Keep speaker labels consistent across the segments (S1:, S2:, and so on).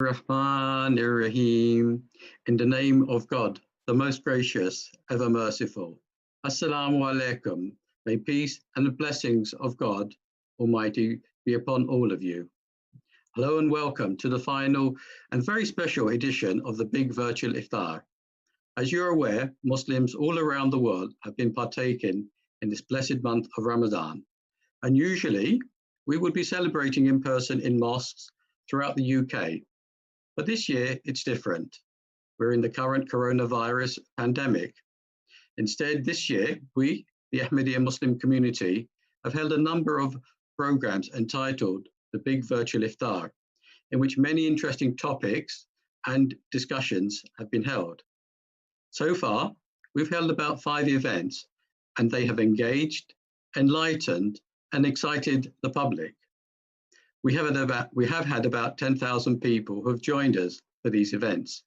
S1: Rahmanir Rahim. In the name of God, the most gracious, ever merciful. Assalamu alaikum. May peace and the blessings of God Almighty be upon all of you. Hello and welcome to the final and very special edition of the Big Virtual Iftar. As you're aware, Muslims all around the world have been partaking in this blessed month of Ramadan. And usually we would be celebrating in person in mosques throughout the UK. But this year it's different. We're in the current coronavirus pandemic. Instead, this year, we, the Ahmadiyya Muslim community, have held a number of programs entitled the Big Virtual Iftar, in which many interesting topics and discussions have been held. So far, we've held about 5 events, and they have engaged, enlightened, and excited the public. We have had about 10,000 people who have joined us for these events.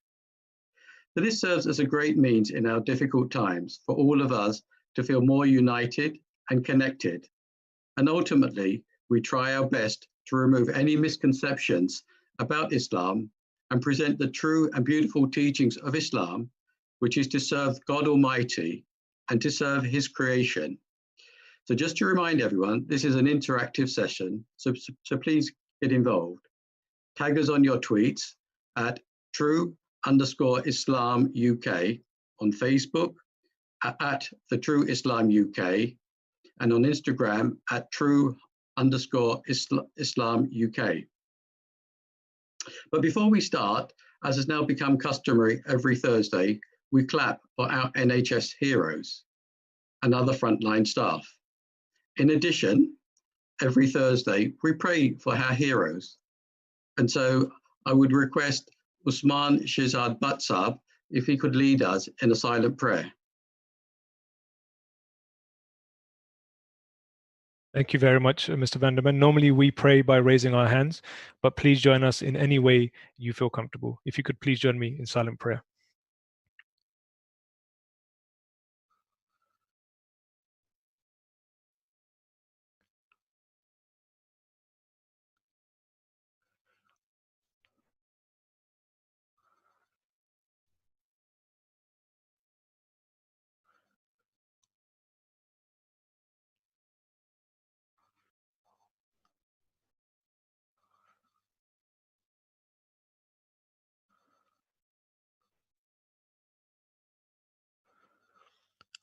S1: So this serves as a great means in our difficult times for all of us to feel more united and connected. And ultimately, we try our best to remove any misconceptions about Islam and present the true and beautiful teachings of Islam, which is to serve God Almighty and to serve His creation. So just to remind everyone, this is an interactive session, so please get involved. Tag us on your tweets at true_Islam UK on Facebook, at the True Islam UK, and on Instagram at true_Islam UK. But before we start, as has now become customary every Thursday, we clap for our NHS heroes and other frontline staff. In addition, every Thursday, we pray for our heroes. And so I would request Usman Shehzad Batsab if he could lead us in a silent prayer.
S2: Thank you very much, Mr. Vanderman. Normally we pray by raising our hands, but please join us in any way you feel comfortable. If you could please join me in silent prayer.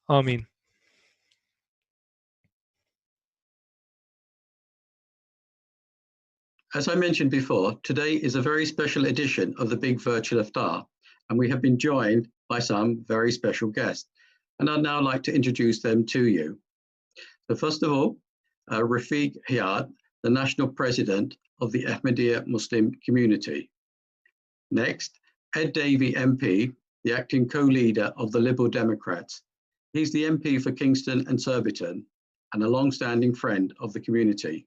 S2: Ameen.
S1: As I mentioned before, today is a very special edition of the Big Virtual Iftar, and we have been joined by some very special guests. And I'd now like to introduce them to you. So first of all, Rafiq Hayat, the National President of the Ahmadiyya Muslim Community. Next, Ed Davey MP, the acting co-leader of the Liberal Democrats. He's the MP for Kingston and Surbiton and a long-standing friend of the community.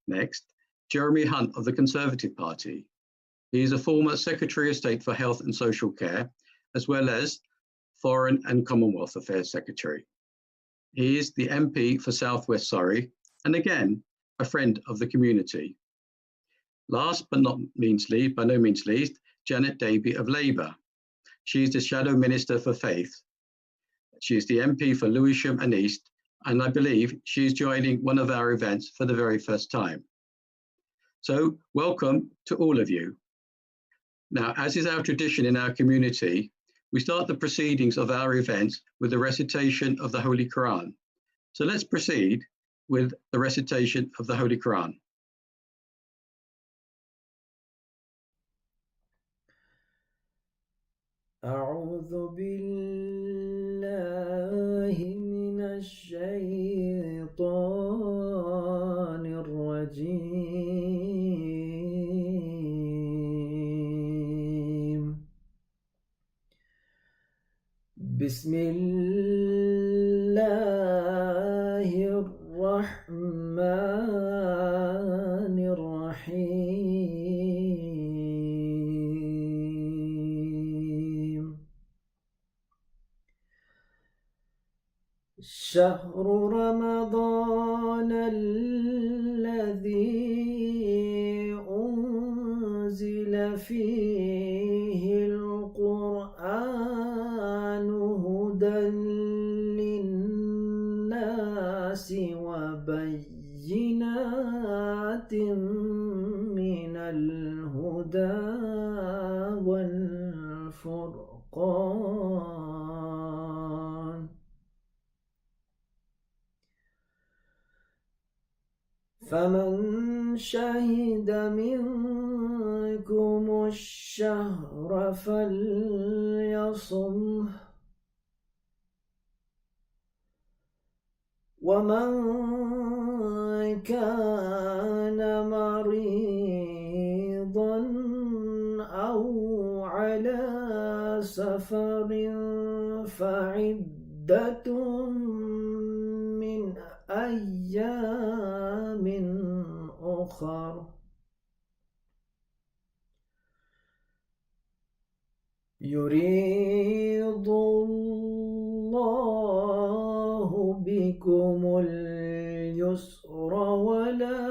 S1: Next, Jeremy Hunt of the Conservative Party. He is a former Secretary of State for Health and Social Care, as well as Foreign and Commonwealth Affairs Secretary. He is the MP for South West Surrey, and again, a friend of the community. Last but by no means least, Janet Daby of Labour. She is the Shadow Minister for Faith. She is the MP for Lewisham and East, and I believe she is joining one of our events for the very first time. So welcome to all of you. Now, as is our tradition in our community, we start the proceedings of our events with the recitation of the Holy Quran. So let's proceed with the recitation of the Holy Quran.
S3: أعوذ بالله من الشيطان الرجيم بسم الله الرحمن الرحيم شهر رمضان الذي أنزل فيه القرآن هدى للناس وبينات من الهدى والفرقان فمن شهد منكم الشهر فليصمه ومن كان مريضا أو على سفر فعدة من أيام أخر يريد الله بكم اليسر ولا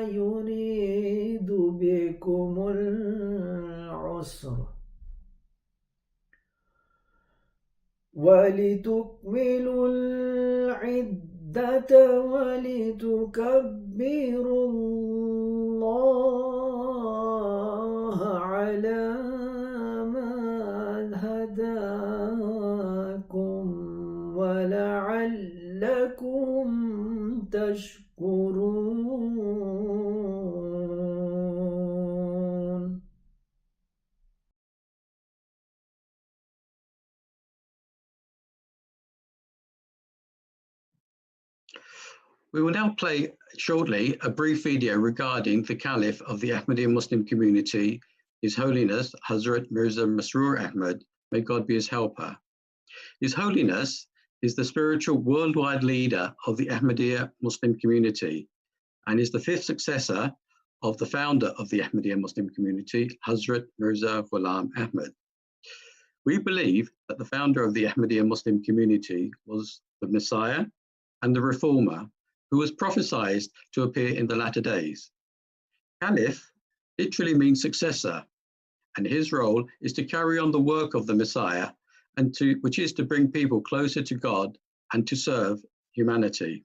S3: يريد بكم العسر ولتكملوا العدة ولتكبروا الله على ما هداكم ولعلكم تشكرون.
S1: We will now play shortly a brief video regarding the Caliph of the Ahmadiyya Muslim community, His Holiness Hazrat Mirza Masroor Ahmad, may God be his helper. His Holiness is the spiritual worldwide leader of the Ahmadiyya Muslim community and is the fifth successor of the founder of the Ahmadiyya Muslim community, Hazrat Mirza Ghulam Ahmad. We believe that the founder of the Ahmadiyya Muslim community was the Messiah and the Reformer, who was prophesied to appear in the latter days. Caliph literally means successor, and his role is to carry on the work of the Messiah, which is to bring people closer to God and to serve humanity.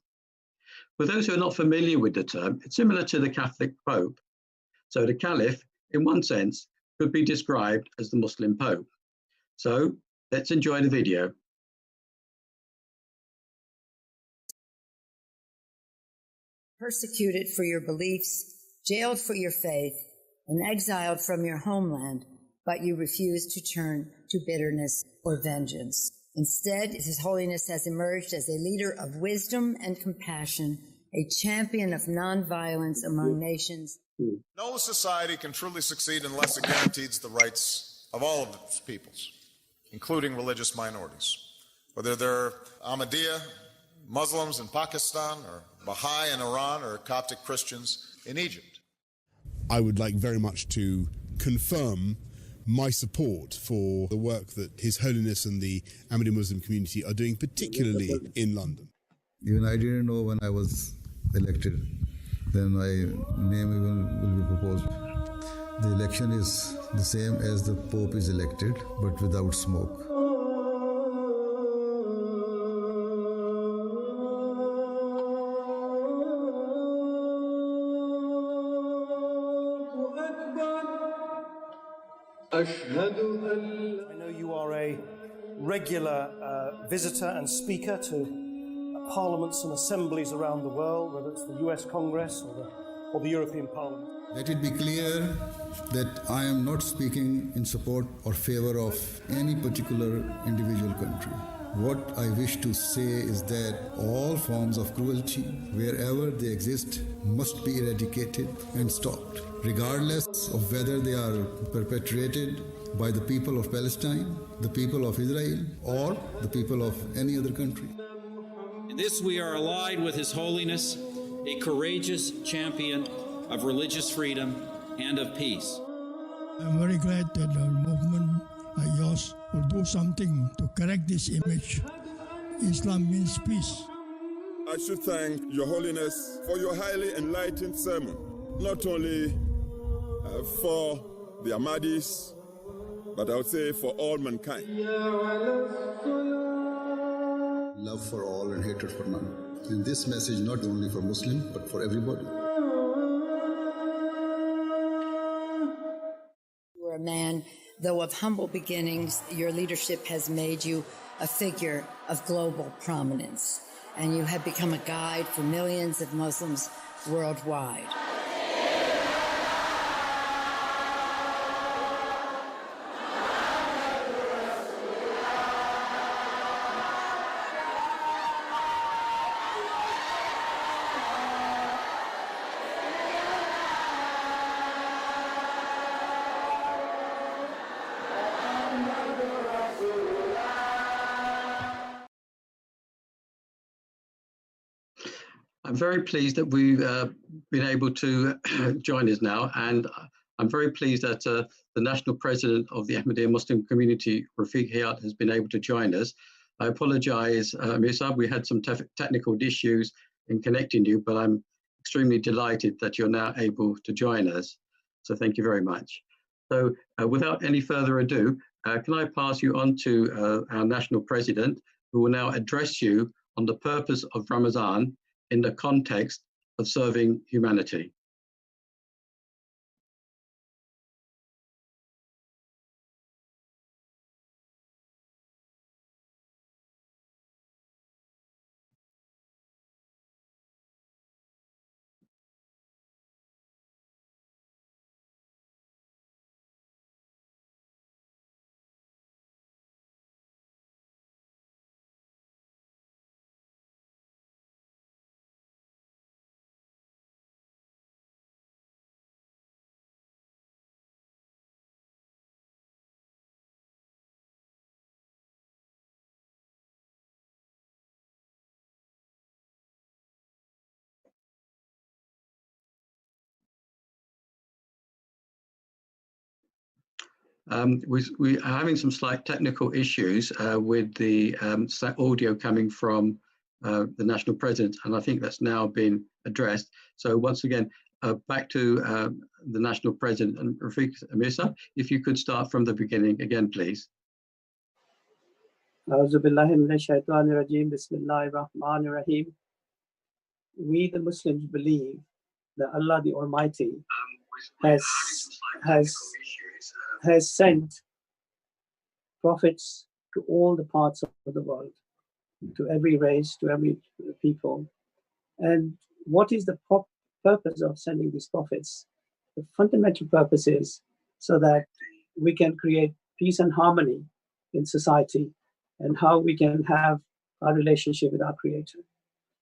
S1: For those who are not familiar with the term, it's similar to the Catholic Pope. So the Caliph, in one sense, could be described as the Muslim Pope. So let's enjoy the video.
S4: Persecuted for your beliefs, jailed for your faith, and exiled from your homeland, but you refuse to turn to bitterness or vengeance. Instead, His Holiness has emerged as a leader of wisdom and compassion, a champion of nonviolence among nations.
S5: No society can truly succeed unless it guarantees the rights of all of its peoples, including religious minorities, whether they're Ahmadiyya, Muslims in Pakistan, or Baha'i in Iran, or Coptic Christians in Egypt.
S6: I would like very much to confirm my support for the work that His Holiness and the Ahmadiyya Muslim community are doing, particularly in London.
S7: Even I didn't know when I was elected, then my name even will be proposed. The election is the same as the Pope is elected, but without smoke.
S8: I know you are a regular visitor and speaker to parliaments and assemblies around the world, whether it's the US Congress or the European Parliament.
S7: Let it be clear that I am not speaking in support or favor of any particular individual country. What I wish to say is that all forms of cruelty, wherever they exist, must be eradicated and stopped, regardless of whether they are perpetrated by the people of Palestine, the people of Israel, or the people of any other country.
S9: In this, we are allied with His Holiness, a courageous champion of religious freedom and of peace.
S10: I'm very glad that the movement like yours will do something to correct this image. Islam means peace.
S11: I should thank Your Holiness for your highly enlightened sermon, not only for the Ahmadis, but I would say for all mankind.
S7: Love for all and hatred for none. And this message not only for Muslims, but for everybody.
S4: You are a man, though of humble beginnings, your leadership has made you a figure of global prominence, and you have become a guide for millions of Muslims worldwide.
S1: I'm very pleased that we've been able to join us now, and I'm very pleased that the National President of the Ahmadiyya Muslim Community, Rafiq Hayat, has been able to join us. I apologize, Mirsad, we had some technical issues in connecting you, but I'm extremely delighted that you're now able to join us. So thank you very much. So without any further ado, can I pass you on to our National President, who will now address you on the purpose of Ramadan in the context of serving humanity. We are having some slight technical issues with the audio coming from the National President, and I think that's now been addressed. So once again, back to the National President, and Rafiq Mirza, if you could start from the beginning again, please.
S12: We, the Muslims, believe that Allah the Almighty has sent prophets to all the parts of the world, to every race, to every people. And what is the purpose of sending these prophets? The fundamental purpose is so that we can create peace and harmony in society, and how we can have our relationship with our Creator.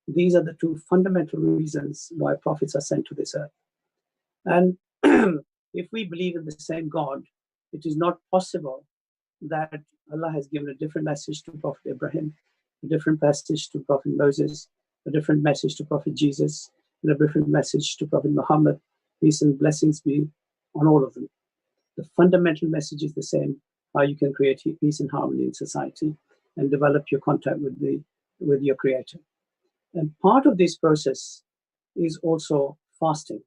S12: These are the two fundamental reasons why prophets are sent to this earth. And if we believe in the same God, it is not possible that Allah has given a different message to Prophet Ibrahim, a different message to Prophet Moses, a different message to Prophet Jesus, and a different message to Prophet Muhammad. Peace and blessings be on all of them. The fundamental message is the same: how you can create peace and harmony in society and develop your contact with your Creator. And part of this process is also fasting.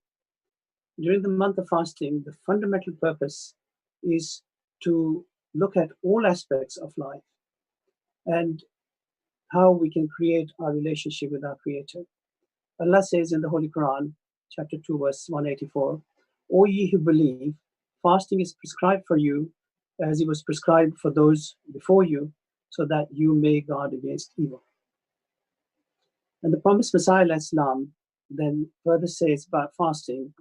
S12: During the month of fasting, the fundamental purpose is to look at all aspects of life and how we can create our relationship with our Creator. Allah says in the Holy Quran, chapter 2, verse 184, "O ye who believe, fasting is prescribed for you as it was prescribed for those before you, so that you may guard against evil." And the promised Messiah Islam then further says about fasting,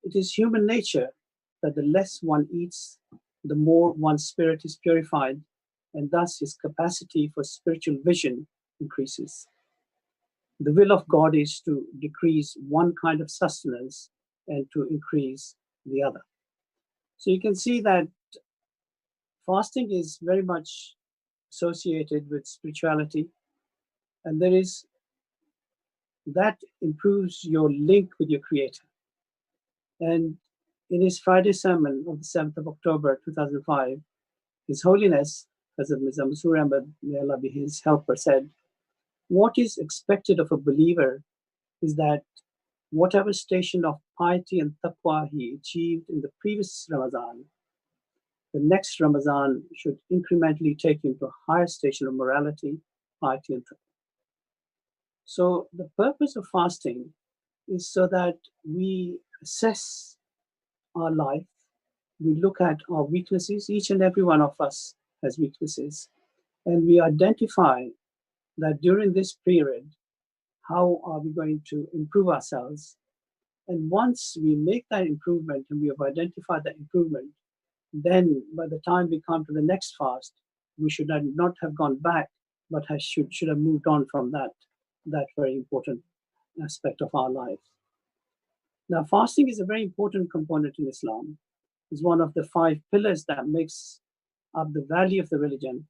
S12: it is human nature that the less one eats, the more one's spirit is purified, and thus his capacity for spiritual vision increases. The will of God is to decrease one kind of sustenance and to increase the other. So you can see that fasting is very much associated with spirituality, and that improves your link with your Creator. And in his Friday sermon of the 7th of October 2005, His Holiness Hazrat Mirza Masroor Ahmad, may Allah be his helper, said, "What is expected of a believer is that whatever station of piety and taqwa he achieved in the previous Ramadan, the next Ramadan should incrementally take him to a higher station of morality, piety, and taqwa. So the purpose of fasting is so that we assess our life, we look at our weaknesses. Each and every one of us has weaknesses, and we identify that during this period, how are we going to improve ourselves? And once we make that improvement and we have identified that improvement, then by the time we come to the next fast, we should not have gone back, but should have moved on from that very important aspect of our life. Now, fasting is a very important component in Islam. It's one of the 5 pillars that makes up the value of the religion,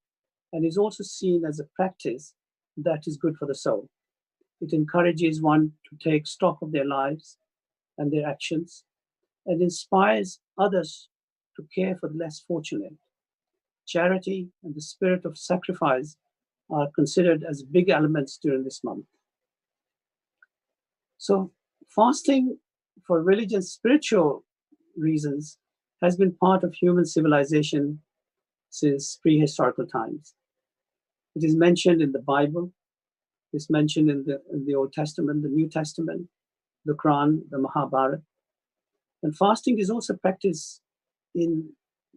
S12: and is also seen as a practice that is good for the soul. It encourages one to take stock of their lives and their actions, and inspires others to care for the less fortunate. Charity and the spirit of sacrifice are considered as big elements during this month. So fasting for religious, spiritual reasons has been part of human civilization since prehistorical times. It is mentioned in the Bible. It's mentioned in the Old Testament, the New Testament, the Quran, the Mahabharata. And fasting is also practiced in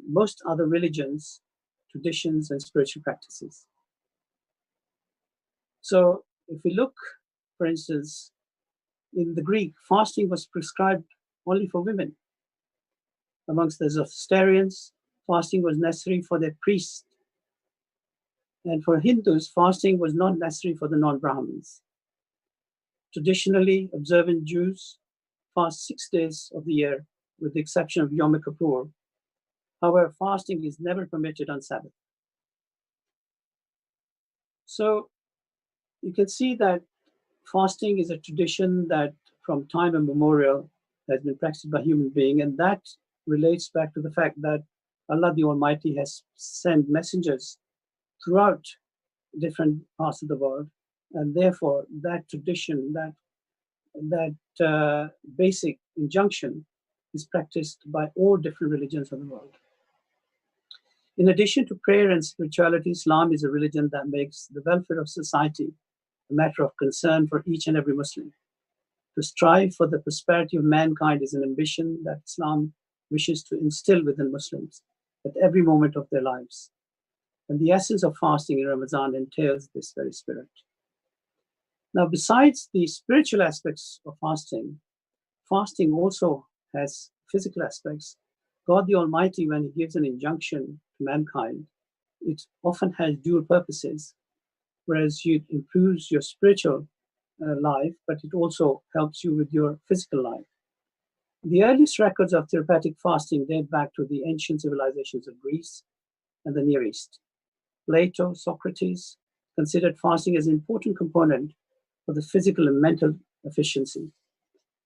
S12: most other religions, traditions, and spiritual practices. So if we look, for instance, in the Greek, fasting was prescribed only for women. Amongst the Zoroastrians, fasting was necessary for their priests. And for Hindus, fasting was not necessary for the non-Brahmins. Traditionally, observant Jews fast 6 days of the year, with the exception of Yom Kippur. However, fasting is never permitted on Sabbath. So you can see that fasting is a tradition that from time immemorial has been practiced by human beings, and that relates back to the fact that Allah the Almighty has sent messengers throughout different parts of the world, and therefore that tradition, that basic injunction is practiced by all different religions of the world. In addition to prayer and spirituality, Islam is a religion that makes the welfare of society a matter of concern for each and every Muslim. To strive for the prosperity of mankind is an ambition that Islam wishes to instill within Muslims at every moment of their lives. And the essence of fasting in Ramadan entails this very spirit. Now, besides the spiritual aspects of fasting, fasting also has physical aspects. God the Almighty, when He gives an injunction to mankind, it often has dual purposes. Whereas it improves your spiritual life, but it also helps you with your physical life. The earliest records of therapeutic fasting date back to the ancient civilizations of Greece and the Near East. Plato, Socrates considered fasting as an important component for the physical and mental efficiency.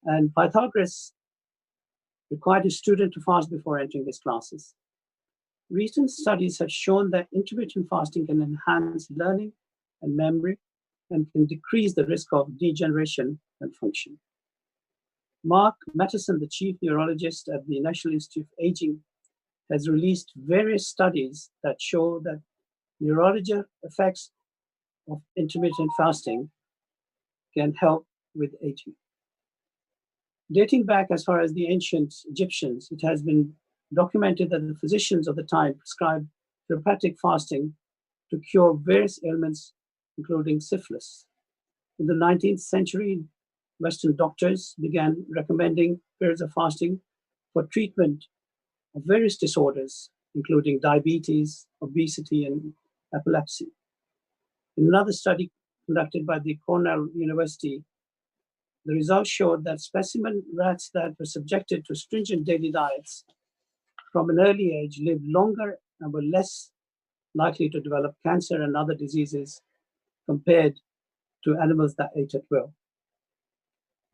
S12: And Pythagoras required his student to fast before entering his classes. Recent studies have shown that intermittent fasting can enhance learning and memory, and can decrease the risk of degeneration and function. Mark Matheson, the chief neurologist at the National Institute of Aging, has released various studies that show that neurological effects of intermittent fasting can help with aging. Dating back as far as the ancient Egyptians, it has been documented that the physicians of the time prescribed therapeutic fasting to cure various ailments, including syphilis. In the 19th century, Western doctors began recommending periods of fasting for treatment of various disorders, including diabetes, obesity, and epilepsy. In another study conducted by the Cornell University, the results showed that specimen rats that were subjected to stringent daily diets from an early age lived longer and were less likely to develop cancer and other diseases compared to animals that ate at will.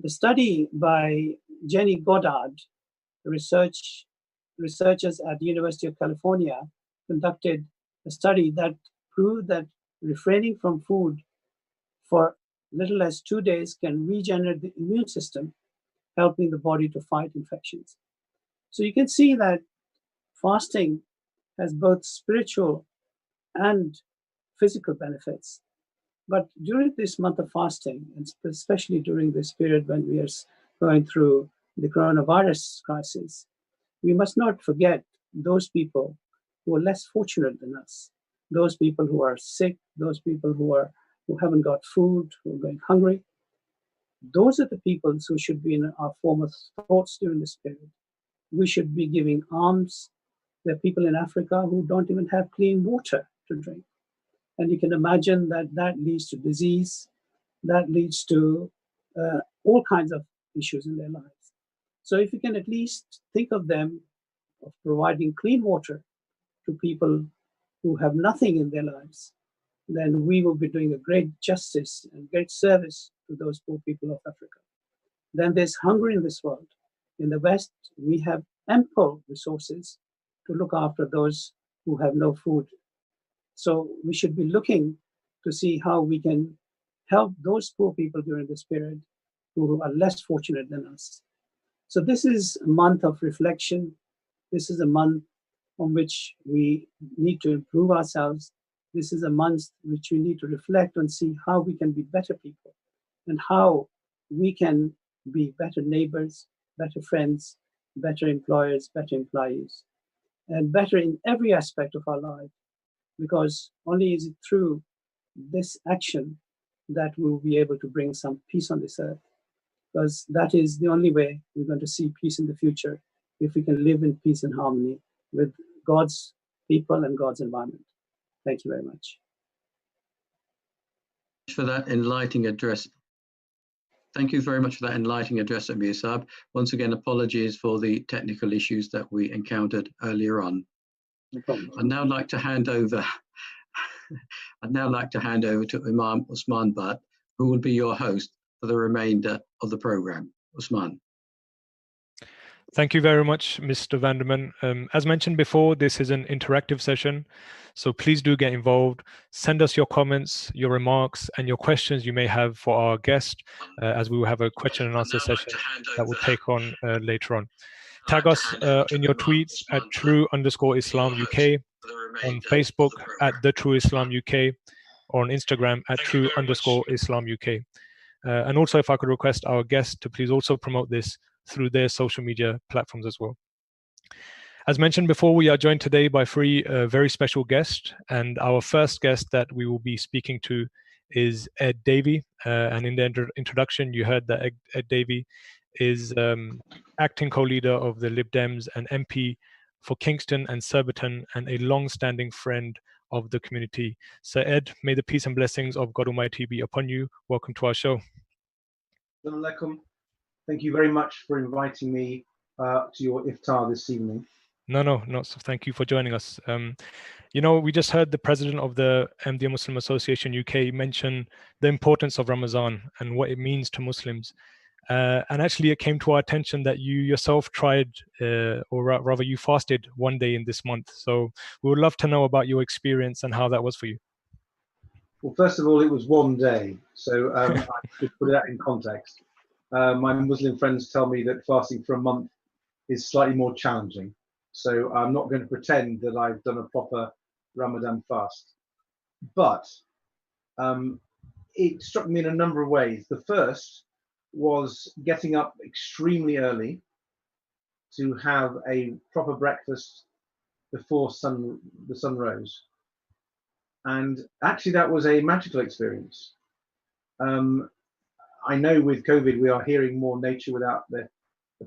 S12: The study by Jenny Goddard, researchers at the University of California, conducted a study that proved that refraining from food for little as 2 days can regenerate the immune system helping the body to fight infections. So you can see that fasting has both spiritual and physical benefits. But during this month of fasting, and especially during this period when we are going through the coronavirus crisis, we must not forget those people who are less fortunate than us, those people who are sick, those people who haven't got food, who are going hungry. Those are the people who should be in our foremost thoughts during this period. We should be giving alms. There are people in Africa who don't even have clean water to drink. And you can imagine that that leads to disease, that leads to all kinds of issues in their lives. So if you can at least think of them, of providing clean water to people who have nothing in their lives, then we will be doing a great justice and great service to those poor people of Africa. Then there's hunger in this world. In the West, we have ample resources to look after those who have no food. So we should be looking to see how we can help those poor people during this period who are less fortunate than us. So this is a month of reflection. This is a month on which we need to improve ourselves. This is a month which we need to reflect and see how we can be better people and how we can be better neighbors, better friends, better employers, better employees, and better in every aspect of our life. Because only is it through this action that we'll be able to bring some peace on this earth. Because that is the only way we're going to see peace in the future, if we can live in peace and harmony with God's people and God's environment. Thank you very much.
S1: For that enlightening address. Thank you very much for that enlightening address, Amir Saab. Once again, apologies for the technical issues that we encountered earlier on.
S12: No problem.
S1: I'd now like to hand over to Imam Usman Butt, who will be your host for the remainder of the program. Usman.
S2: Thank you very much, Mr. Vanderman. As mentioned before, this is an interactive session, so please do get involved. Send us your comments, your remarks, and your questions you may have for our guest, as we will have a question and answer session that we'll take on later on. Tag us in your tweets at True_Islam UK, on Facebook at The True Islam UK, or on Instagram at True_Islam UK. And also, if I could request our guests to please also promote this through their social media platforms as well. As mentioned before, we are joined today by three very special guests, and our first guest that we will be speaking to is Ed Davey. And in the introduction, you heard that Ed Davey is acting co-leader of the Lib Dems and MP for Kingston and Surbiton, and a long-standing friend of the community. So Ed, may the peace and blessings of God Almighty be upon you. Welcome to our show.
S13: Assalamu alaikum. Thank you very much for inviting me to your iftar this evening.
S2: No. So thank you for joining us. You know, we just heard the president of the Ahmadiyya Muslim Association UK mention the importance of Ramadan and what it means to Muslims. And actually, it came to our attention that you yourself tried, or rather you fasted one day in this month. So we would love to know about your experience and how that was for you.
S13: Well, first of all, it was one day. So I should put that in context. My Muslim friends tell me that fasting for a month is slightly more challenging. So I'm not going to pretend that I've done a proper Ramadan fast. But it struck me in a number of ways. The first was getting up extremely early to have a proper breakfast before the sun rose. And actually that was a magical experience. I know with COVID, we are hearing more nature without the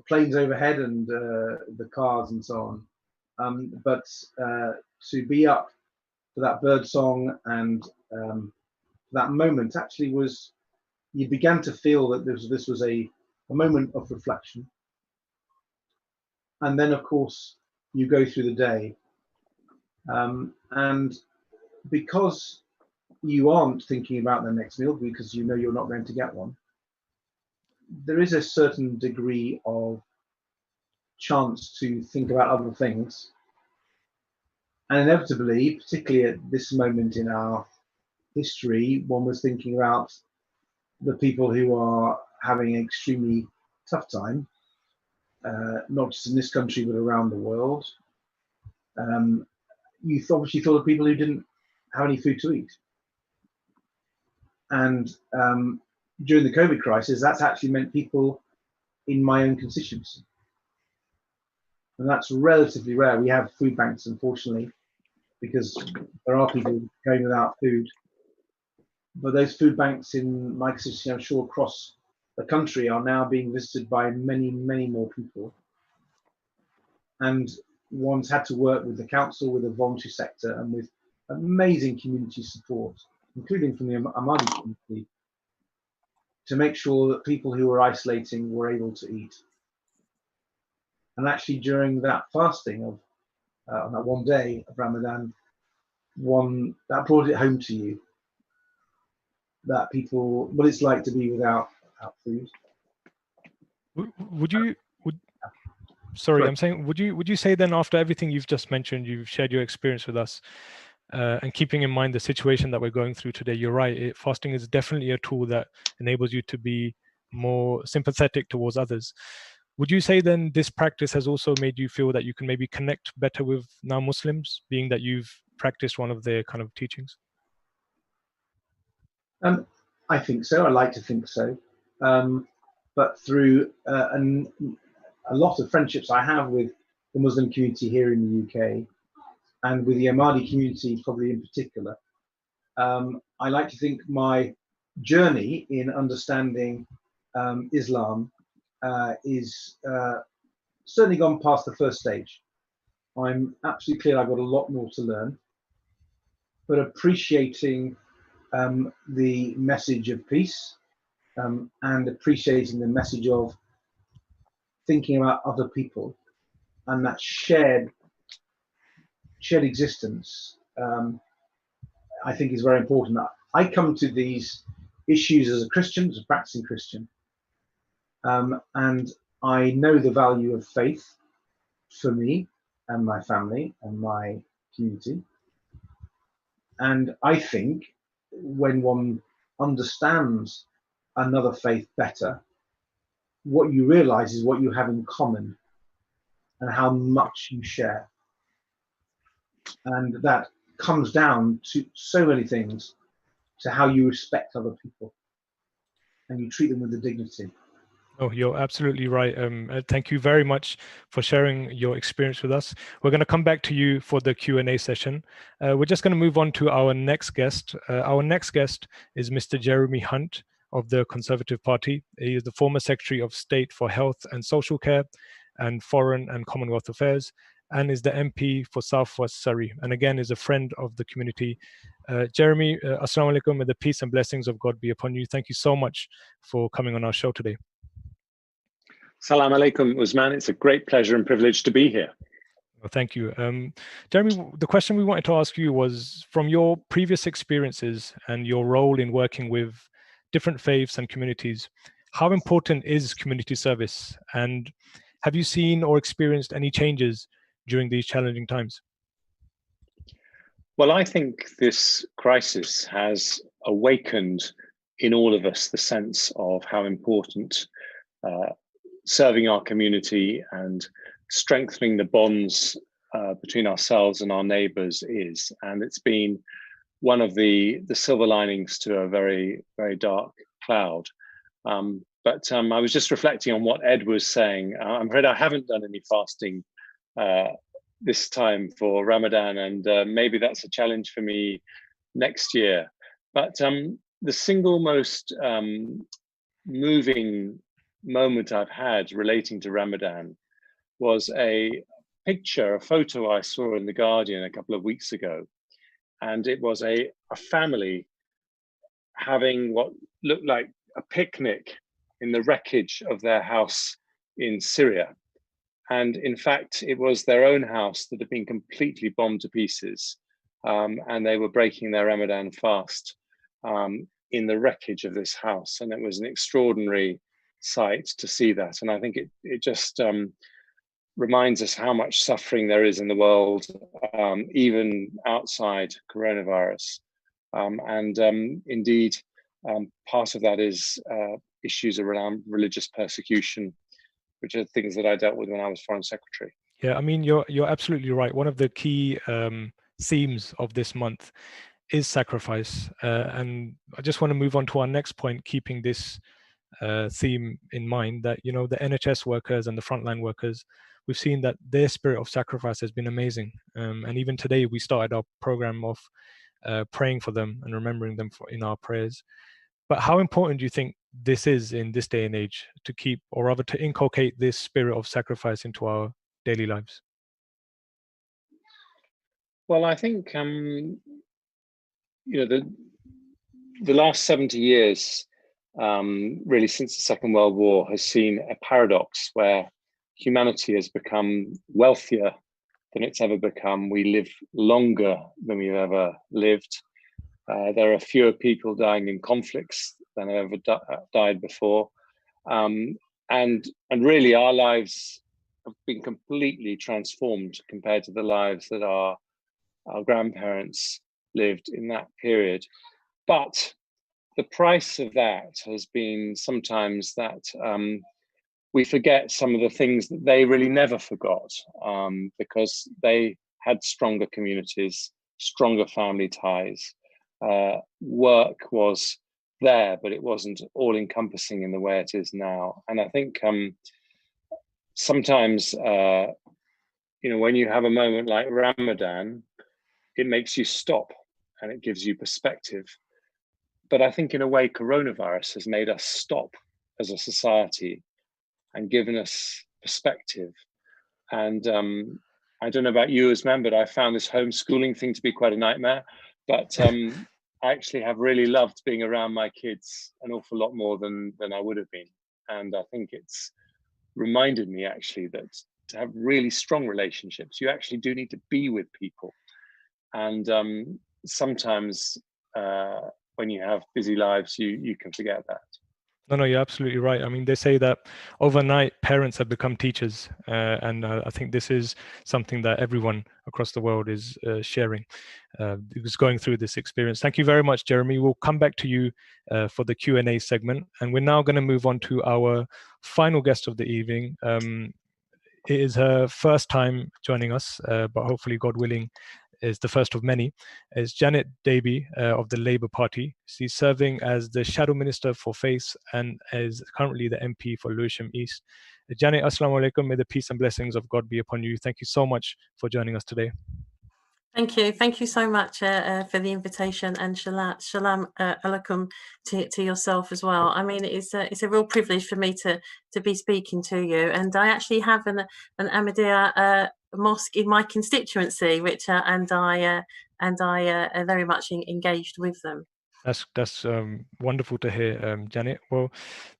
S13: planes overhead and the cars and so on. But to be up for that bird song and that moment actually was, you began to feel that this was a moment of reflection. And then, of course, you go through the day. And because you aren't thinking about the next meal, because you know you're not going to get one, there is a certain degree of chance to think about other things. And inevitably, particularly at this moment in our history, one was thinking about the people who are having extremely tough time, not just in this country but around the world, you obviously thought of people who didn't have any food to eat. And during the COVID crisis, that's actually meant people in my own constituency. And that's relatively rare. We have food banks, unfortunately, because there are people going without food. But those food banks in my constituency, I'm sure across the country, are now being visited by many, many more people. And one's had to work with the council, with the voluntary sector, and with amazing community support, including from the Ahmadi community, to make sure that people who were isolating were able to eat. And actually, during that fasting of on that one day of Ramadan, that brought it home to you that people, what it's like to be without food.
S2: Would you say then, after everything you've just mentioned, you've shared your experience with us, and keeping in mind the situation that we're going through today, you're right, fasting is definitely a tool that enables you to be more sympathetic towards others. Would you say then this practice has also made you feel that you can maybe connect better with non-Muslims, being that you've practiced one of their kind of teachings?
S13: I think so. I like to think so. But through a lot of friendships I have with the Muslim community here in the UK, and with the Ahmadi community probably in particular, I like to think my journey in understanding Islam is certainly gone past the first stage. I'm absolutely clear I've got a lot more to learn, but appreciating the message of peace, and appreciating the message of thinking about other people and that shared existence, I think is very important. I come to these issues as a Christian, as a practicing Christian, and I know the value of faith for me and my family and my community. And I think when one understands another faith better, what you realize is what you have in common and how much you share. And that comes down to so many things, to how you respect other people and you treat them with the dignity.
S2: Oh, you're absolutely right. Thank you very much for sharing your experience with us. We're going to come back to you for the Q&A session. We're just going to move on to our next guest. Our next guest is Mr. Jeremy Hunt of the Conservative Party. He is the former Secretary of State for Health and Social Care and Foreign and Commonwealth Affairs, and is the MP for Southwest Surrey, and again is a friend of the community. Jeremy, Assalamu alaikum, may the peace and blessings of God be upon you. Thank you so much for coming on our show today.
S14: Salam alaikum, Usman. It's a great pleasure and privilege to be here.
S2: Well, thank you. Jeremy, the question we wanted to ask you was, from your previous experiences and your role in working with different faiths and communities, how important is community service? And have you seen or experienced any changes during these challenging times?
S14: Well, I think this crisis has awakened in all of us the sense of how important serving our community and strengthening the bonds between ourselves and our neighbours is. And it's been one of the silver linings to a very, very dark cloud. But I was just reflecting on what Ed was saying. I'm afraid I haven't done any fasting this time for Ramadan, and maybe that's a challenge for me next year. But the single most moving moment I've had relating to Ramadan was a photo I saw in The Guardian a couple of weeks ago. And it was a family having what looked like a picnic in the wreckage of their house in Syria. And in fact, it was their own house that had been completely bombed to pieces. And they were breaking their Ramadan fast in the wreckage of this house. And it was an extraordinary sight to see that. And I think it just reminds us how much suffering there is in the world, even outside coronavirus. Indeed, part of that is issues around religious persecution, which are things that I dealt with when I was Foreign Secretary.
S2: Yeah, I mean, you're absolutely right. One of the key themes of this month is sacrifice, and I just want to move on to our next point, keeping this theme in mind, that the NHS workers and the frontline workers, we've seen that their spirit of sacrifice has been amazing, and even today we started our program of praying for them and remembering them in our prayers. But how important do you think this is in this day and age, to keep, or rather to inculcate, this spirit of sacrifice into our daily lives?
S14: Well, I think the last 70 years, really since the Second World War, has seen a paradox where humanity has become wealthier than it's ever become. We live longer than we've ever lived. There are fewer people dying in conflicts than have ever died before. And really our lives have been completely transformed compared to the lives that our grandparents lived in that period. But the price of that has been sometimes that we forget some of the things that they really never forgot, because they had stronger communities, stronger family ties. Work was there, but it wasn't all encompassing in the way it is now. And I think sometimes, when you have a moment like Ramadan, it makes you stop and it gives you perspective. But I think in a way, coronavirus has made us stop as a society and given us perspective. And I don't know about you as men, but I found this homeschooling thing to be quite a nightmare. But I actually have really loved being around my kids an awful lot more than I would have been. And I think it's reminded me actually that to have really strong relationships, you actually do need to be with people. And sometimes when you have busy lives, you can forget that.
S2: No, you're absolutely right. I mean, they say that overnight parents have become teachers, and I think this is something that everyone across the world is sharing. It was going through this experience. Thank you very much, Jeremy. We'll come back to you for the Q&A segment, and we're now going to move on to our final guest of the evening. It is her first time joining us, but hopefully, God willing, is the first of many, is Janet Daby of the Labour Party. She's serving as the Shadow Minister for Faith and is currently the MP for Lewisham East. Janet, Assalamu alaikum. May the peace and blessings of God be upon you. Thank you so much for joining us today.
S15: Thank you. Thank you so much for the invitation, and shalom alaikum to yourself as well. I mean, it's a real privilege for me to be speaking to you. And I actually have an Ahmadiyya mosque in my constituency, which and I very much engaged with them.
S2: That's wonderful to hear, Janet. Well,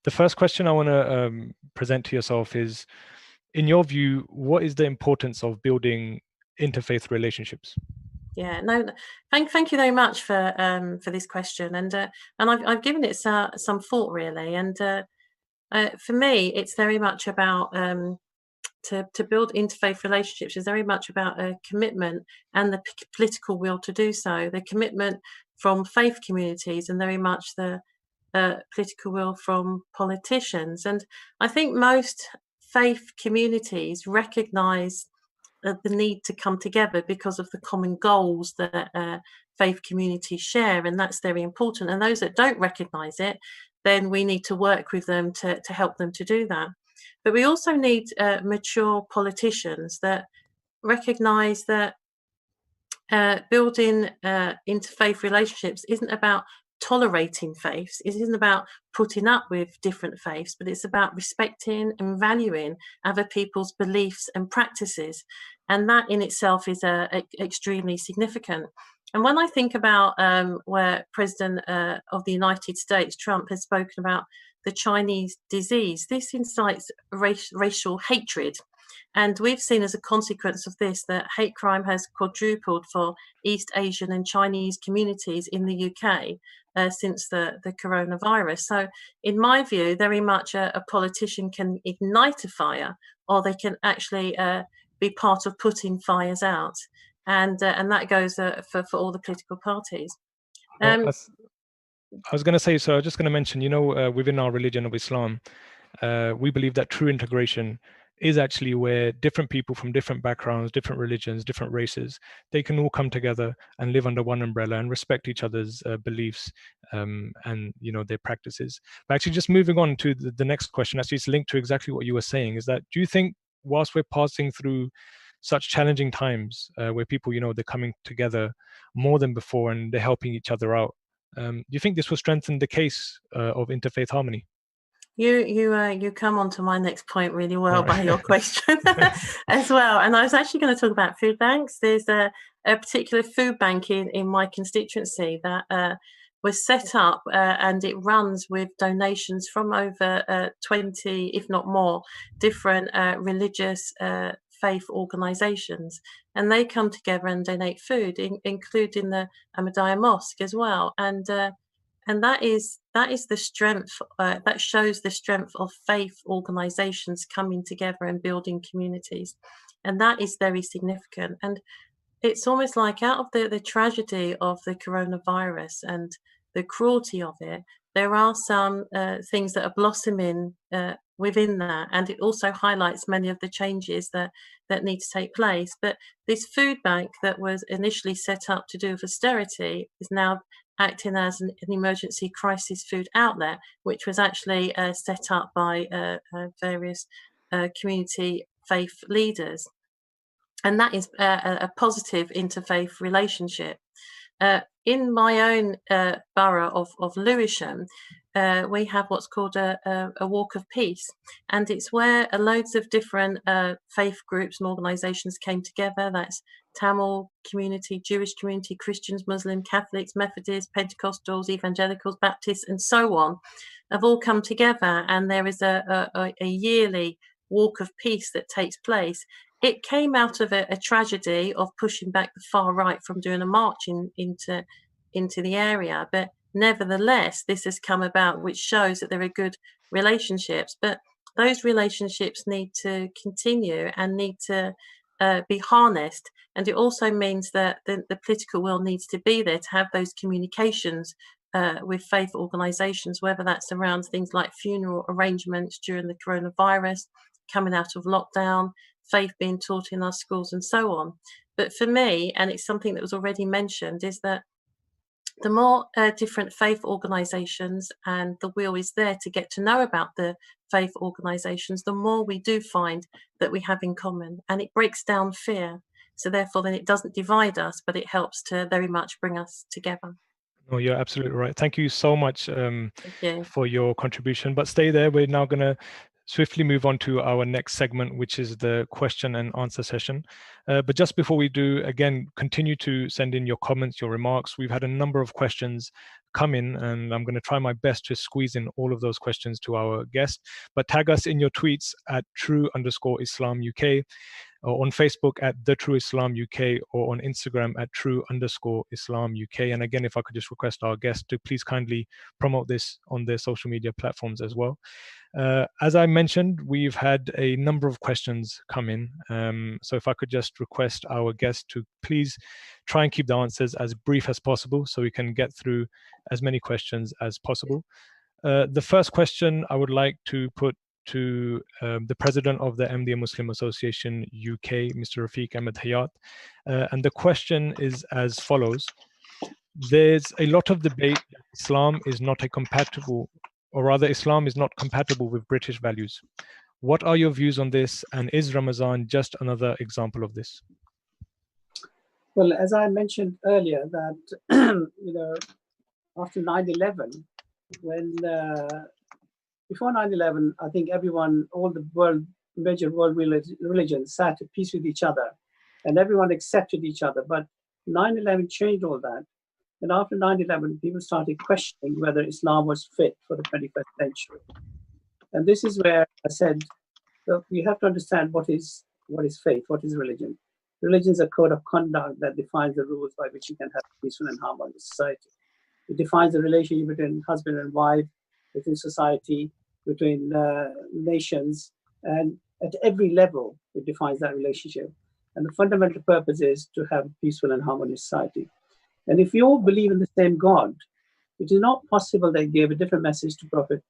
S2: the first question I want to present to yourself is, in your view, what is the importance of building interfaith relationships?
S15: Yeah, no, thank you very much for this question, and I've given it some thought really, and for me, it's very much about to build interfaith relationships is very much about a commitment and the political will to do so. The commitment from faith communities and very much the political will from politicians, and I think most faith communities recognise the need to come together because of the common goals that faith communities share, and that's very important. And those that don't recognise it, then we need to work with them to help them to do that. But we also need mature politicians that recognise that building interfaith relationships isn't about tolerating faiths. It isn't about putting up with different faiths, but it's about respecting and valuing other people's beliefs and practices. And that in itself is extremely significant. And when I think about where President of the United States, Trump, has spoken about the Chinese disease, this incites racial hatred. And we've seen as a consequence of this that hate crime has quadrupled for East Asian and Chinese communities in the UK since the coronavirus. So in my view, very much a politician can ignite a fire, or they can actually be part of putting fires out. And that goes for all the political parties.
S2: I was going to say, so I was just going to mention, within our religion of Islam, we believe that true integration is actually where different people from different backgrounds, different religions, different races, they can all come together and live under one umbrella and respect each other's beliefs and their practices. But actually, just moving on to the next question, actually it's linked to exactly what you were saying, is that do you think whilst we're passing through such challenging times where people, they're coming together more than before and they're helping each other out, do you think this will strengthen the case of interfaith harmony?
S15: You come on to my next point really well by your question as well. And I was actually going to talk about food banks. There's a particular food bank in my constituency that was set up and it runs with donations from over 20, if not more, different religious faith organizations, and they come together and donate food, including the Ahmadiyya Mosque as well. And that is the strength, that shows the strength of faith organizations coming together and building communities. And that is very significant. And it's almost like out of the tragedy of the coronavirus and the cruelty of it, there are some things that are blossoming within that. And it also highlights many of the changes that need to take place. But this food bank that was initially set up to do with austerity is now acting as an emergency crisis food outlet, which was actually set up by various community faith leaders. And that is a positive interfaith relationship. In my own borough of Lewisham, we have what's called a walk of peace, and it's where loads of different faith groups and organizations came together. That's Tamil community, Jewish community, Christians, Muslim, Catholics, Methodists, Pentecostals, Evangelicals, Baptists, and so on, have all come together, and there is a yearly walk of peace that takes place. It came out of a tragedy of pushing back the far right from doing a march into the area, but nevertheless, this has come about, which shows that there are good relationships. But those relationships need to continue and need to be harnessed. And it also means that the political will needs to be there to have those communications with faith organizations, whether that's around things like funeral arrangements during the coronavirus, coming out of lockdown, faith being taught in our schools, and so on. But for me, and it's something that was already mentioned, is that the more different faith organizations, and the will is there to get to know about the faith organizations, the more we do find that we have in common, and it breaks down fear. So therefore, then it doesn't divide us, but it helps to very much bring us together.
S2: Oh, you're absolutely right. Thank you so much for your contribution. But stay there. We're now going to swiftly move on to our next segment, which is the question and answer session. But just before we do, again, continue to send in your comments, your remarks. We've had a number of questions come in, and I'm going to try my best to squeeze in all of those questions to our guest. But tag us in your tweets at true_Islam UK, or on Facebook at The True Islam UK, or on Instagram at True_Islam UK. And again, if I could just request our guest to please kindly promote this on their social media platforms as well. As I mentioned, we've had a number of questions come in. So if I could just request our guest to please try and keep the answers as brief as possible so we can get through as many questions as possible. The first question I would like to put to the president of the Ahmadiyya Muslim Association UK, Mr. Rafiq Ahmed Hayat. And the question is as follows. There's a lot of debate that Islam is not compatible with British values. What are your views on this, and is Ramadan just another example of this?
S12: Well, as I mentioned earlier, that after 9/11, before 9/11, I think all the major world religions sat at peace with each other, and everyone accepted each other. But 9/11 changed all that. And after 9/11, people started questioning whether Islam was fit for the 21st century. And this is where I said, look, we have to understand what is faith, what is religion. Religion is a code of conduct that defines the rules by which you can have a peaceful and harmonious society. It defines the relationship between husband and wife, between society, between nations, and at every level, it defines that relationship. And the fundamental purpose is to have a peaceful and harmonious society. And if you all believe in the same God, It is not possible they gave a different message to Prophet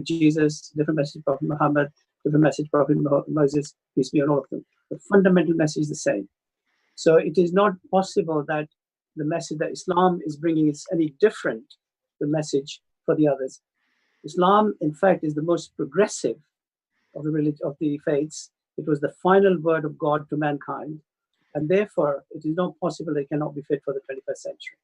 S12: Jesus, different message to Prophet Muhammad, different message to Prophet Moses, peace be on all of them. The fundamental message is the same. So it is not possible that the message that Islam is bringing is any different, the message for the others. Islam, in fact, is the most progressive of the faiths. It was the final word of God to mankind. And therefore, it is not possible they cannot be fit for the 21st century.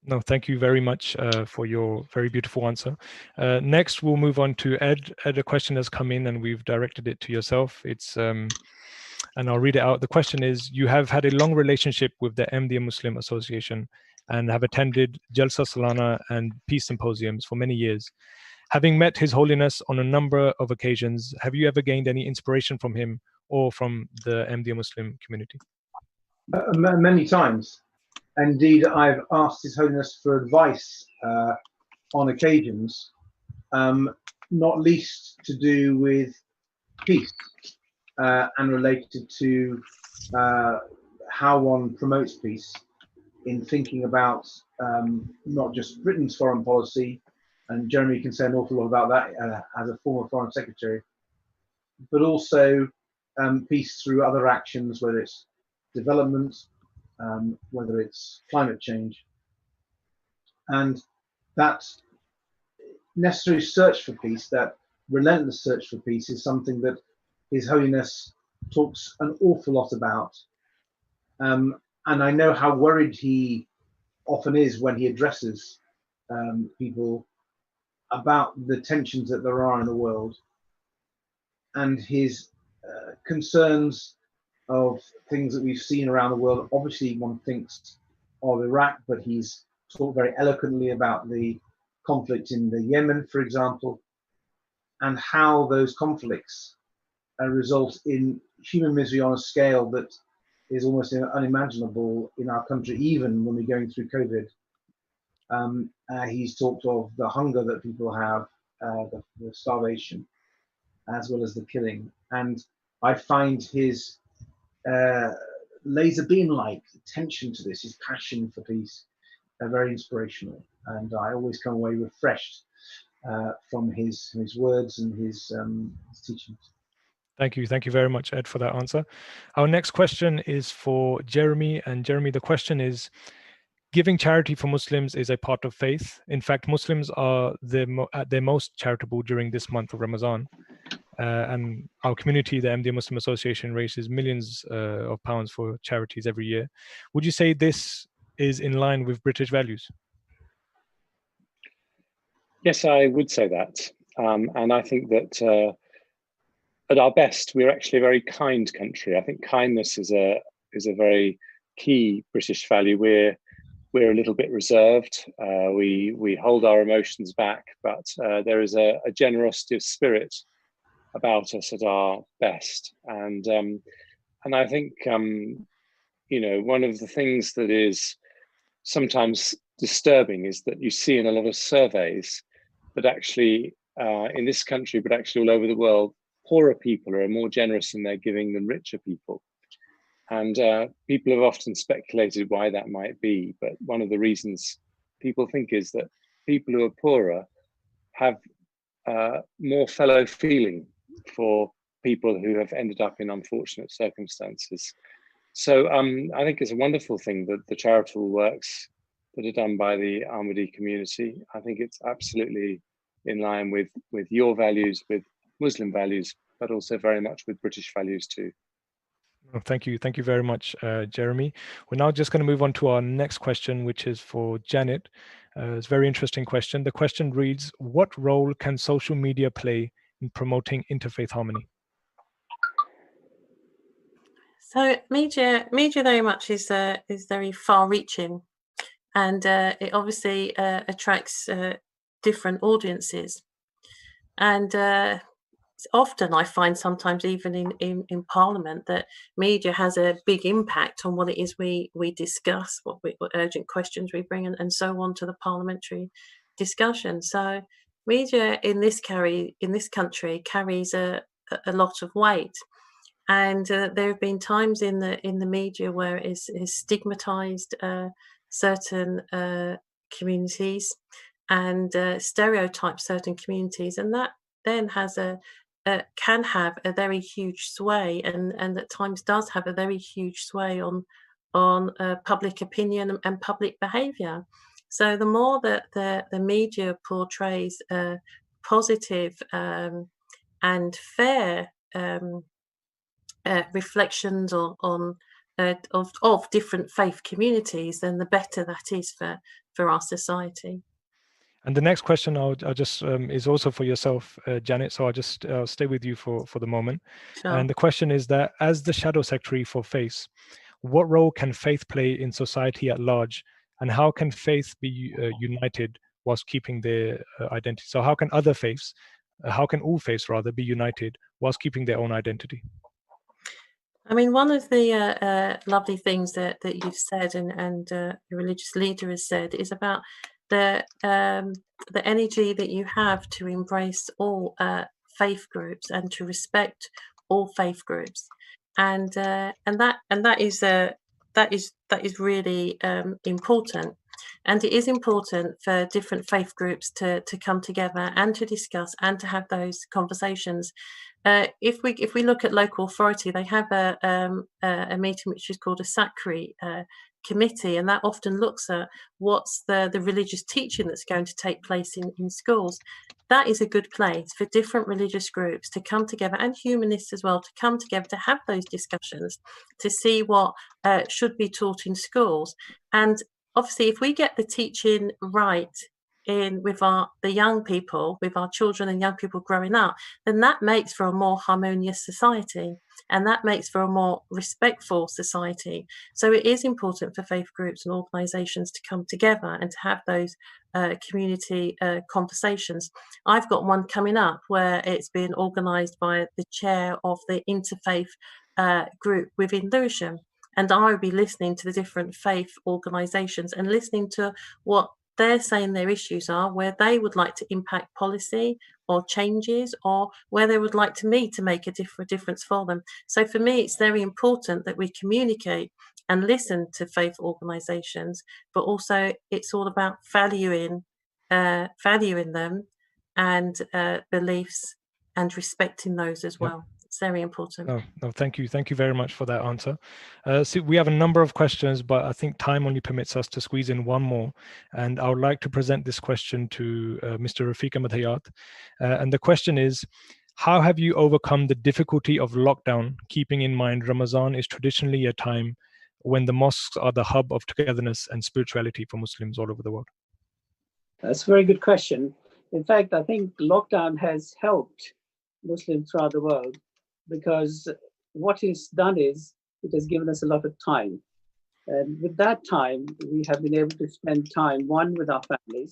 S2: No, thank you very much for your very beautiful answer. Next, we'll move on to Ed. Ed, a question has come in and we've directed it to yourself. It's and I'll read it out. The question is, you have had a long relationship with the Ahmadiyya Muslim Association and have attended Jalsa Salana and peace symposiums for many years. Having met His Holiness on a number of occasions, have you ever gained any inspiration from him or from the Ahmadiyya Muslim community?
S13: Many times. Indeed, I've asked His Holiness for advice on occasions, not least to do with peace and related to how one promotes peace in thinking about not just Britain's foreign policy, and Jeremy can say an awful lot about that as a former Foreign Secretary, but also peace through other actions, whether it's development, whether it's climate change. And that necessary search for peace, that relentless search for peace, is something that His Holiness talks an awful lot about. And I know how worried he often is when he addresses people about the tensions that there are in the world, and his concerns of things that we've seen around the world. Obviously, one thinks of Iraq, but he's talked very eloquently about the conflict in the Yemen, for example, and how those conflicts result in human misery on a scale that is almost unimaginable in our country, even when we're going through COVID. He's talked of the hunger that people have, the starvation, as well as the killing. And I find his laser beam-like attention to this, his passion for peace, very inspirational. And I always come away refreshed from his words and his teachings.
S2: Thank you. Thank you very much, Ed, for that answer. Our next question is for Jeremy. And Jeremy, the question is, giving charity for Muslims is a part of faith. In fact, Muslims are at their most charitable during this month of Ramadan. And our community, the Ahmadiyya Muslim Association, raises millions of pounds for charities every year. Would you say this is in line with British values?
S14: Yes, I would say that. And I think that at our best, we're actually a very kind country. I think kindness is a very key British value. We're a little bit reserved. We hold our emotions back, but there is a generosity of spirit about us at our best. And I think one of the things that is sometimes disturbing is that you see in a lot of surveys that actually in this country, but actually all over the world, poorer people are more generous in their giving than richer people. And people have often speculated why that might be. But one of the reasons people think is that people who are poorer have more fellow feeling for people who have ended up in unfortunate circumstances. So I think it's a wonderful thing that the charitable works that are done by the Ahmadi community, I think it's absolutely in line with your values, with Muslim values, but also very much with British values too.
S2: Well, thank you. Thank you very much, Jeremy. We're now just going to move on to our next question, which is for Janet. It's a very interesting question. The question reads, what role can social media play in promoting interfaith harmony?
S15: So media very much is very far-reaching, and it obviously attracts different audiences. And often I find sometimes even in Parliament that media has a big impact on what it is we discuss, what urgent questions we bring, and so on to the parliamentary discussion. So media in this country carries a lot of weight. And there have been times in the media where it's stigmatized certain communities and stereotype certain communities, and that then has can have a very huge sway, and at times does have a very huge sway on public opinion and public behaviour. So the more that the media portrays positive and fair reflections of different faith communities, then the better that is for our society.
S2: And the next question I'll just is also for yourself, Janet. So I'll just stay with you for the moment.
S15: Sure.
S2: And the question is that, as the Shadow Secretary for Faith, what role can faith play in society at large, and how can faith be united whilst keeping their identity? So how can other faiths, how can all faiths rather, be united whilst keeping their own identity?
S15: I mean, one of the lovely things that you've said and the religious leader has said is about the energy that you have to embrace all faith groups and to respect all faith groups, and that is really important. And it is important for different faith groups to come together and to discuss and to have those conversations. If we look at local authority, they have a meeting which is called a Sacri committee, and that often looks at what's the religious teaching that's going to take place in schools. That is a good place for different religious groups to come together, and humanists as well, to come together to have those discussions, to see what should be taught in schools. And obviously, if we get the teaching right with the young people, with our children and young people growing up, then that makes for a more harmonious society, and that makes for a more respectful society. So it is important for faith groups and organisations to come together and to have those community conversations. I've got one coming up where it's been organised by the chair of the interfaith group within Lewisham, and I will be listening to the different faith organisations and listening to what they're saying their issues are, where they would like to impact policy or changes, or where they would like me to make a difference for them. So for me, it's very important that we communicate and listen to faith organisations, but also it's all about valuing them and beliefs and respecting those as well. It's very important.
S2: No, thank you very much for that answer. So we have a number of questions, but I think time only permits us to squeeze in one more, and I would like to present this question to Mr. Rafiq Ahmed Hayat. And the question is, how have you overcome the difficulty of lockdown, keeping in mind Ramadan is traditionally a time when the mosques are the hub of togetherness and spirituality for Muslims all over the world?
S12: That's a very good question. In fact, I think lockdown has helped Muslims throughout the world, because what it's done is it has given us a lot of time. And with that time, we have been able to spend time, one, with our families,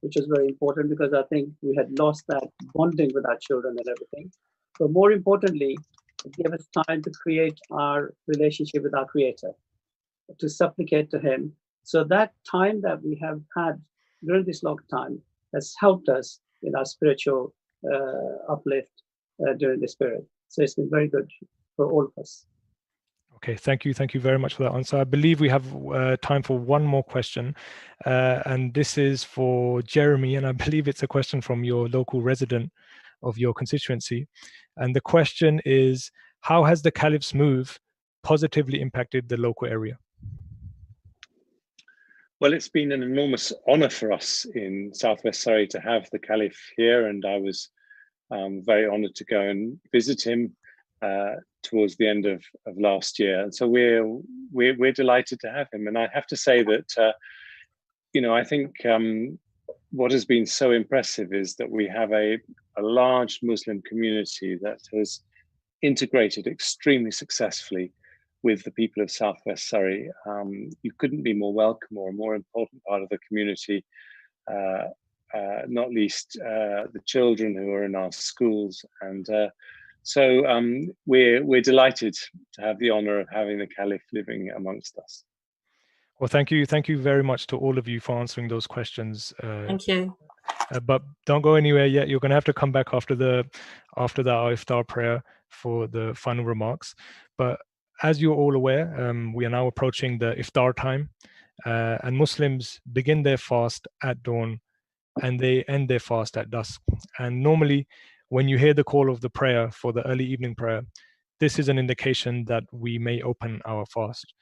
S12: which is very important, because I think we had lost that bonding with our children and everything. But more importantly, it gave us time to create our relationship with our Creator, to supplicate to Him. So that time that we have had during this lockdown has helped us in our spiritual uplift during this period. So it's been very good for all of us.
S2: Okay, thank you very much for that answer. I believe we have time for one more question, and this is for Jeremy, and I believe it's a question from your local resident of your constituency. And the question is, how has the Caliph's move positively impacted the local area?
S14: Well, it's been an enormous honor for us in Southwest Surrey to have the Caliph here, and I was very honored to go and visit him towards the end of last year. And so we're delighted to have him. And I have to say that, I think what has been so impressive is that we have a large Muslim community that has integrated extremely successfully with the people of Southwest Surrey. You couldn't be more welcome or a more important part of the community. Not least the children who are in our schools, and so we're delighted to have the honor of having the Caliph living amongst us.
S2: Well, thank you very much to all of you for answering those questions.
S15: Thank you.
S2: But don't go anywhere yet. You're going to have to come back after the Iftar prayer for the final remarks. But as you're all aware, we are now approaching the Iftar time. And Muslims begin their fast at dawn and they end their fast at dusk. And normally, when you hear the call of the prayer for the early evening prayer, this is an indication that we may open our fast.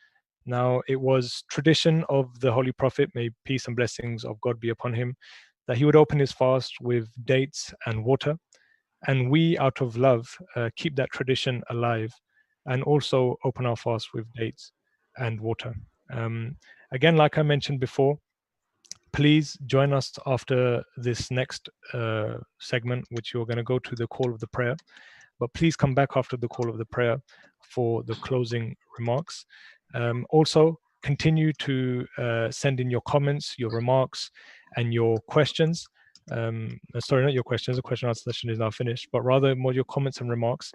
S2: Now, it was tradition of the Holy Prophet, may peace and blessings of God be upon him, that he would open his fast with dates and water. And we, out of love, keep that tradition alive and also open our fast with dates and water. Again, like I mentioned before, please join us after this next segment, which you're going to go to the call of the prayer. But please come back after the call of the prayer for the closing remarks. Also, continue to send in your comments, your remarks, and your questions. Sorry, not your questions. The question answer session is now finished, but rather more your comments and remarks.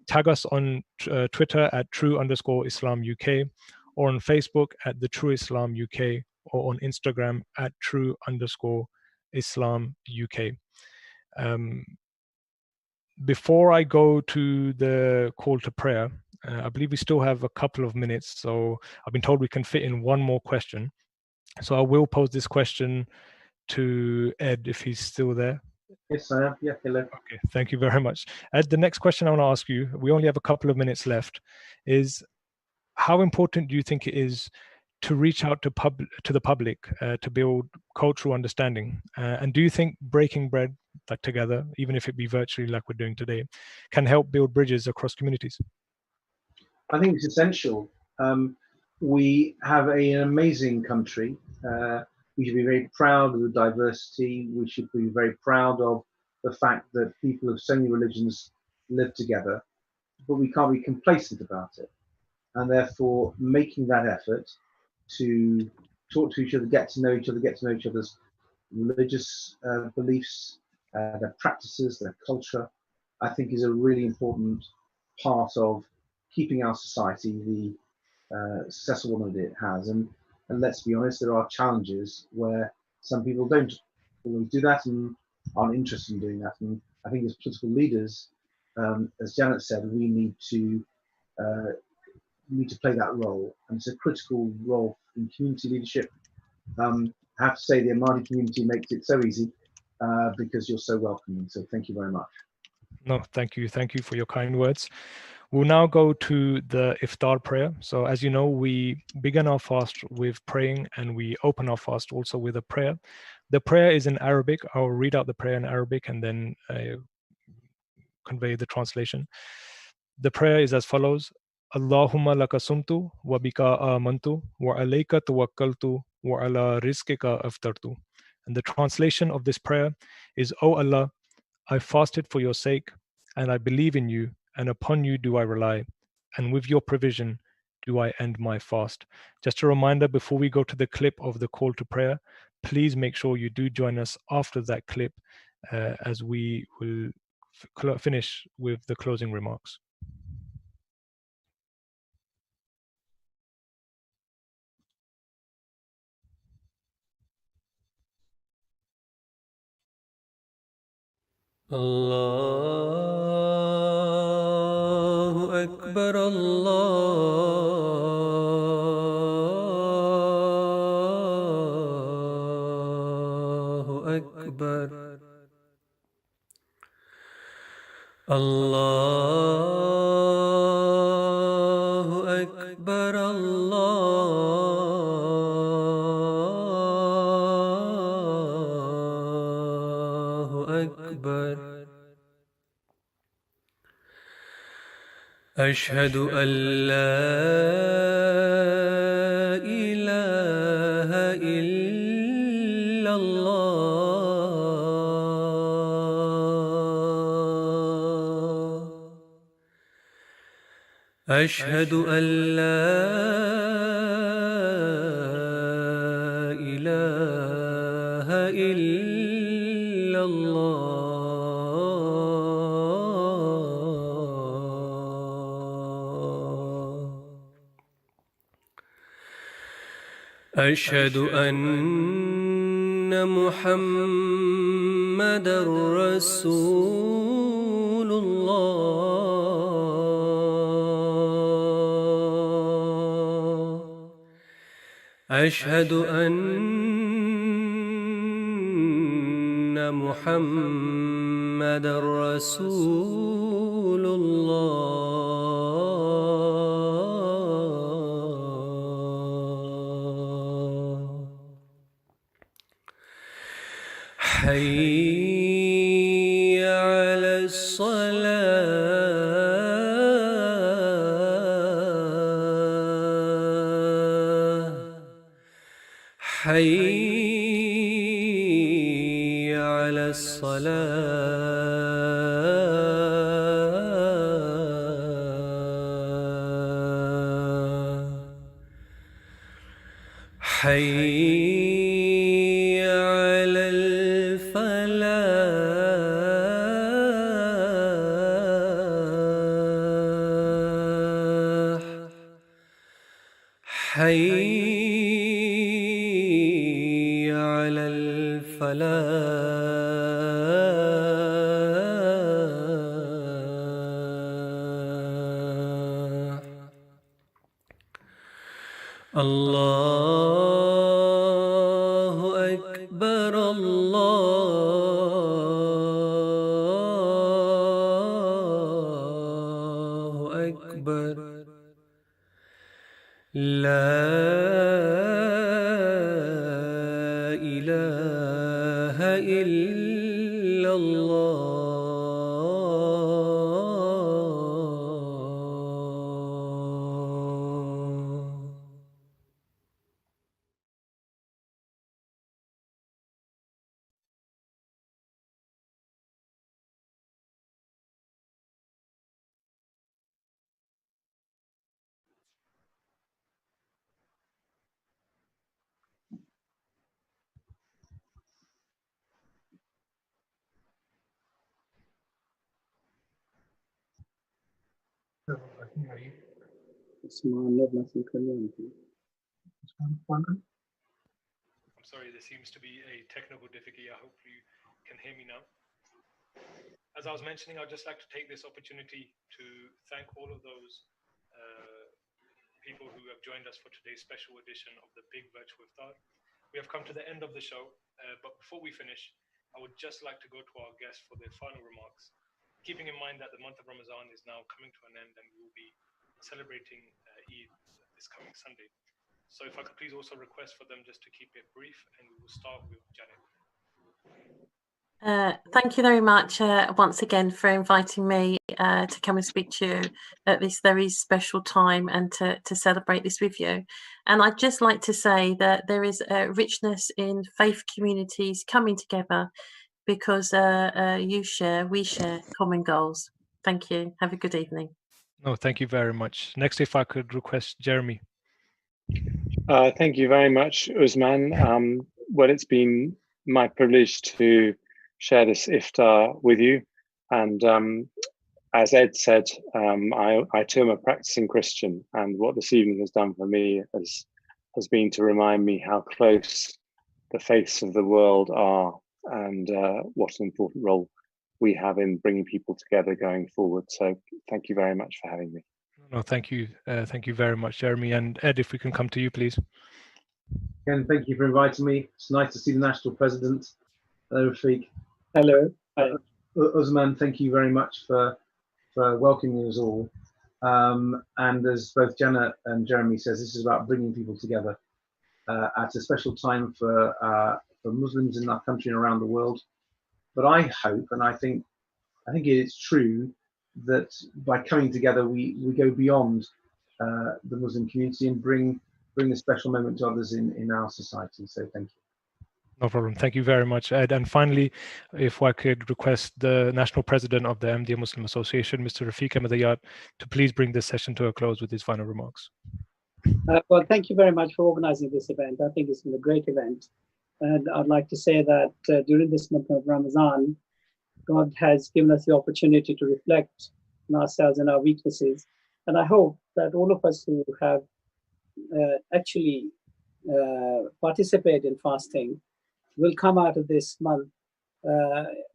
S2: Tag us on Twitter at @true_Islam UK, or on Facebook at the True Islam UK, or on Instagram at @true_Islam UK. Before I go to the call to prayer, I believe we still have a couple of minutes. So I've been told we can fit in one more question. So I will pose this question to Ed if he's still there.
S13: Yes, I am. Yeah, hello.
S2: Okay, thank you very much. Ed, the next question I want to ask you, we only have a couple of minutes left, is how important do you think it is to reach out to the public to build cultural understanding? And do you think breaking bread like together, even if it be virtually like we're doing today, can help build bridges across communities?
S13: I think it's essential. We have an amazing country. We should be very proud of the diversity. We should be very proud of the fact that people of so many religions live together, but we can't be complacent about it. And therefore, making that effort to talk to each other, get to know each other's religious beliefs, their practices, their culture, I think is a really important part of keeping our society the successful one that it has. And let's be honest, there are challenges where some people don't always do that and aren't interested in doing that. And I think as political leaders, as Janet said, we need to play that role, and it's a critical role in community leadership. I have to say the Ahmadi community makes it so easy because you're so welcoming. So thank you very much.
S2: No, thank you. Thank you for your kind words. We'll now go to the Iftar prayer. So as you know, we begin our fast with praying and we open our fast also with a prayer. The prayer is in Arabic. I'll read out the prayer in Arabic and then convey the translation. The prayer is as follows. Allahumma laka sumtu wa bika amantu wa alayka tawakkaltu wa ala rizqika aftartu. And the translation of this prayer is, O Allah, I fasted for your sake, and I believe in you, and upon you do I rely, and with your provision do I end my fast. Just a reminder before we go to the clip of the call to prayer, please make sure you do join us after that clip as we will finish with the closing remarks.
S3: Allahu Akbar, Allahu Akbar, Allahu Akbar, Allahu Akbar. أشهد أن لا إله إلا الله أشهد أن لا إله إلا الله أشهد أن محمدًا رسول الله أشهد أن محمد رسول الله حي على الصلاة حي على الصلاة حي على الفلاح حي على الفلاح الله أكبر الله أكبر لا إله إلا الله
S2: I'm sorry, there seems to be a technical difficulty. I hope you can hear me now. As I was mentioning, I'd just like to take this opportunity to thank all of those people who have joined us for today's special edition of the Big Virtual Iftar. We have come to the end of the show, but before we finish, I would just like to go to our guests for their final remarks, keeping in mind that the month of Ramadan is now coming to an end and we will be celebrating Eid this coming Sunday. So if I could please also request for them just to keep it brief, and we will start with Janet.
S15: Thank you very much once again for inviting me to come and speak to you at this very special time and to celebrate this with you. And I'd just like to say that there is a richness in faith communities coming together because we share common goals. Thank you. Have a good evening.
S2: No, thank you very much. Next, if I could request Jeremy.
S14: Thank you very much, Usman. Well, it's been my privilege to share this iftar with you. And as Ed said, I too am a practicing Christian. And what this evening has done for me has been to remind me how close the faiths of the world are and what an important role we have in bringing people together going forward. So thank you very much for having me.
S2: No, thank you. Thank you very much, Jeremy. And Ed, if we can come to you, please.
S13: Again, thank you for inviting me. It's nice to see the National President. Hello, Rafiq.
S12: Hello. Hi.
S13: Usman, thank you very much for welcoming us all. And as both Janet and Jeremy says, this is about bringing people together at a special time for Muslims in our country and around the world. But I hope, and I think it is true, that by coming together, we go beyond the Muslim community and bring a special moment to others in our society. So thank you.
S2: No problem. Thank you very much, Ed. And finally, if I could request the National President of the Ahmadiyya Muslim Association, Mr. Rafiq Ahmadiyat, to please bring this session to a close with his final remarks.
S12: Well, thank you very much for organizing this event. I think it's been a great event. And I'd like to say that during this month of Ramadan, God has given us the opportunity to reflect on ourselves and our weaknesses. And I hope that all of us who have actually participated in fasting will come out of this month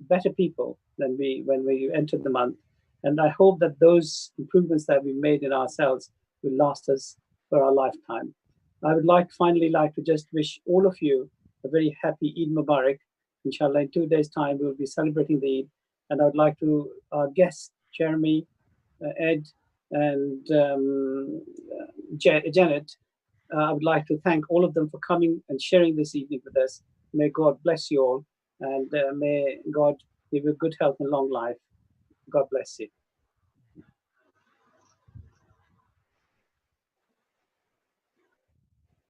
S12: better people than when we entered the month. And I hope that those improvements that we made in ourselves will last us for our lifetime. I would finally like to just wish all of you a very happy Eid Mubarak. Inshallah, in 2 days' time, we'll be celebrating the Eid. And I would like to, our guests, Jeremy, Ed, and Janet, I would like to thank all of them for coming and sharing this evening with us. May God bless you all, and may God give you good health and long life. God bless you.